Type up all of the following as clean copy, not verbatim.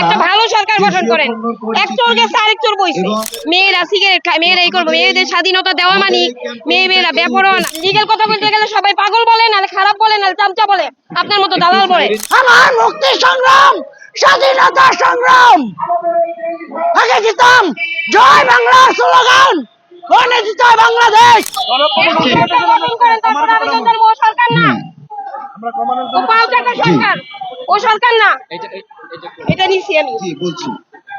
একটা ভালো সরকার গঠন করেন। এক চোরকে আরেক চোর বইছে, মেয়েরা সিগারেট খায়, মেয়েরা এই করবো, মেয়েদের স্বাধীনতা দেওয়া মানে মেয়েরা বেপরোয়া না। লিগেল কথা বলতে গেলে সবাই পাগল বলে, নাহলে খারাপ বলে, নাহলে চামচা বলে, আপনার মতো দালাল বলে। আমার মুক্তি সংগ্রাম, স্বাধীনতা সংগ্রাম, আগে দিতাম জয় বাংলা স্লোগান, ওখানে দিতে হয় বাংলাদেশ। ও সরকার না, এটা নিছি আমি,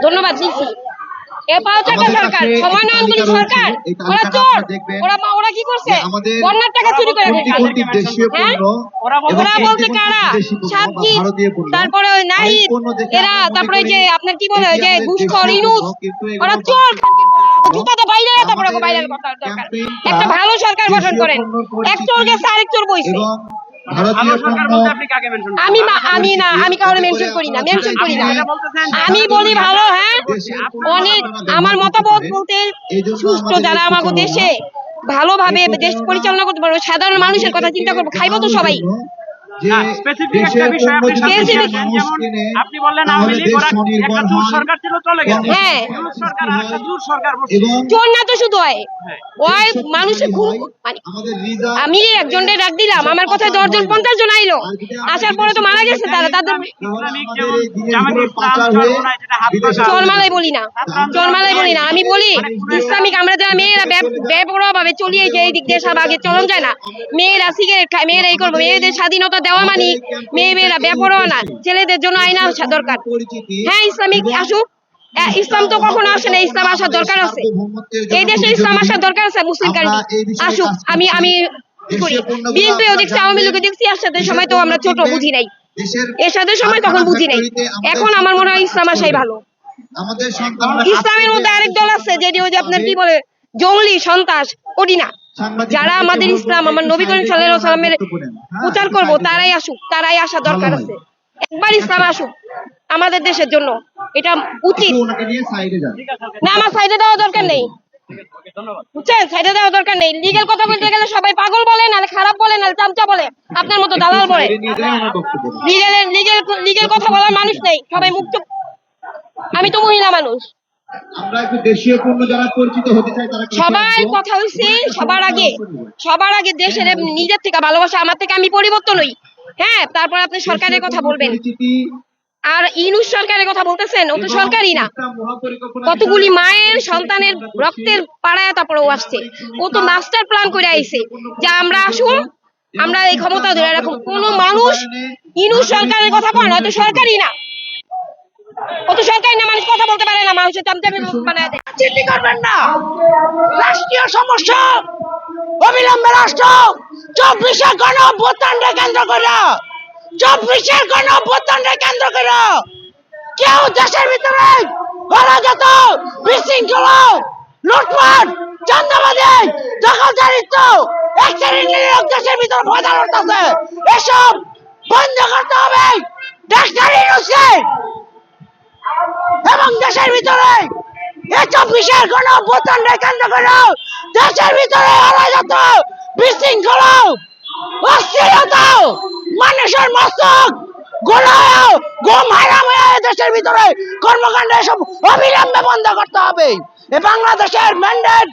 ধন্যবাদ নিছি। সরকার সমন্বয়নগুলি সরকার, ওরা চোর, ওরা কি করছে, বন্যার টাকা চুরি করে খেয়েছে। হ্যাঁ, ওরা বলতে কারা, সাতজিৎ, তারপরে নাহিদ, এরা, তারপরে যে আপনার কি বলে যে ঘুষখোর ইনুস, ওরা চোর। জুতাতে বাইরে, তারপরে বাইরের কথা দরকার। একটা ভালো সরকার গঠন করেন। এক চোরকে আরেক চোর বইছে। আমি কাউকে মেনশন করি না, আমি বলি ভালো। হ্যাঁ, অনেক আমার মতামত বলতে সুষ্ঠু যারা আমাদের দেশে ভালোভাবে দেশ পরিচালনা করতে পারবে, সাধারণ মানুষের কথা চিন্তা করবো, খাইবো তো সবাই। স্পেসিফিক একটা বিষয় আপনি বললেন আওয়ামী লীগ একটা জোট সরকার ছিল, চলে গেছে। হ্যাঁ, সরকার একটা জোট সরকার চোর না তো শুধু হয় ওই মানুষের খুব, আমি একজনের ডাক দিলাম, আমার কথায় 10 জন 50 জন আইলো, আসার পরে তো মারা গেছে তারা। তাদের চরমালাই বলি না, আমি বলি ইসলামিক। আমরা যারা মেয়েরা বেপরোয়া ভাবে চলিয়ে যে এই দিক দিয়ে সব আগে চলন যায় না, মেয়েরা সিগারেট খায়, মেয়েরা এই করবো, মেয়েদের স্বাধীনতা দেওয়া মানে মেয়েরা বেপরোয়া না। ছেলেদের জন্য আইন আসা দরকার। হ্যাঁ, ইসলামিক আসুক। ইসলাম তো কখনো আসে না, ইসলাম আসার দরকার আছে, এই দেশে ইসলাম আসার দরকার আছে। মুসলিম কান্ট্রি আসুক। আমি বিএনপিও দেখছি, আওয়ামী লীগও দেখছি, এরশাদের সময় তো আমরা ছোট বুঝি নাই, এরশাদের সময় তখন বুঝি নাই। এখন আমার মনে হয় ইসলাম আসাই ভালো। ইসলামের মধ্যে আরেক দল আছে যেটি ওই যে আপনার কি বলে জঙ্গলি সন্ত্রাস, ওটি না। যারা আমাদের ইসলাম, আমার নবী করিম সাল্লাল্লাহু আলাইহি ওয়াসাল্লামের প্রচার করবো, তারাই আসুক, তারাই আসা দরকার আছে। একবার ইসলাম আসুক আমাদের দেশের জন্য, এটা উচিত না। আমার সাইডে দেওয়া দরকার নেই, বুঝছেন, সাইডে দেওয়া দরকার নেই। লিগেল কথা বলতে গেলে সবাই পাগল বলে, নাহলে খারাপ বলে, নাহলে চামচা বলে, আপনার মতো দালাল বলে। লিগেল কথা বলার মানুষ নেই, সবাই মুক্ত। আমি তো মহিলা মানুষ। আমরা একটু দেশীয় পণ্য যারা পরিচিত হতে চাই তারা সবাই কথা হইছে, সবার আগে দেশের নিজের থেকে ভালোবাসা, আমার থেকে আমি পরিবর্তন হই। হ্যাঁ, তারপর আপনি সরকারের কথা বলবেন। আর ইনুস সরকারের কথা বলতেছেন, ও তো সরকারই না। কতগুলি মায়ের সন্তানের রক্তের পাড়ায় তারপরেও আসছে। ও তো মাস্টার প্ল্যান করে আইছে যে আমরা আসুন, আমরা এই ক্ষমতা ধরে রাখুন। কোন মানুষ ইনুস সরকারের কথা কয় না, তো সরকারই না, ও তো সরকারি না, মানুষ কথা বলতে পারে না, মানুষের চামচামি বানায় দেয়। চিন্তা করবেন না, রাষ্ট্রীয় সমস্যা অবিলম্বে রাষ্ট্র 24-এর গণঅভ্যুত্থানকে কেন্দ্র করে, 24-এর গণঅভ্যুত্থানকে কেন্দ্র করে কেউ দেশের ভিতরে হরা যেত বিশৃঙ্খলা, লুটপাট, চাঁদাবাজি, দখলদারিত্ব, এক শ্রেণীর লোক দেশের ভিতরে প্রধান হচ্ছে, এসব বন্ধ করতে হবে। ডাক্তার ইউনূসকে এবং দেশের ভিতরে এই 24-এর গণঅভ্যুত্থানকে কেন্দ্র করে দেশের ভিতরে অরাজকতা, বিশৃঙ্খলা, অস্থিরতা, মানুষের মস্তক গোলায় ঘুম হারাম হয়ে দেশের ভিতরে কর্মকাণ্ড এসব অবিলম্বে বন্ধ করতে হবে। এই বাংলাদেশের ম্যান্ডেট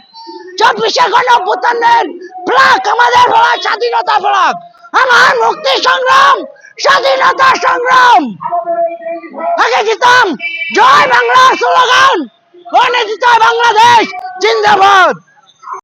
24-এর গণঅভ্যুত্থানের ফ্ল্যাগ, আমাদের ফ্ল্যাগ, স্বাধীনতা ফ্ল্যাগ, আমার মুক্তি সংগ্রাম, স্বাধীনতা সংগ্রাম, আগে দিতাম জয় বাংলা স্লোগান, ওখানে দিতে হয় বাংলাদেশ জিন্দাবাদ।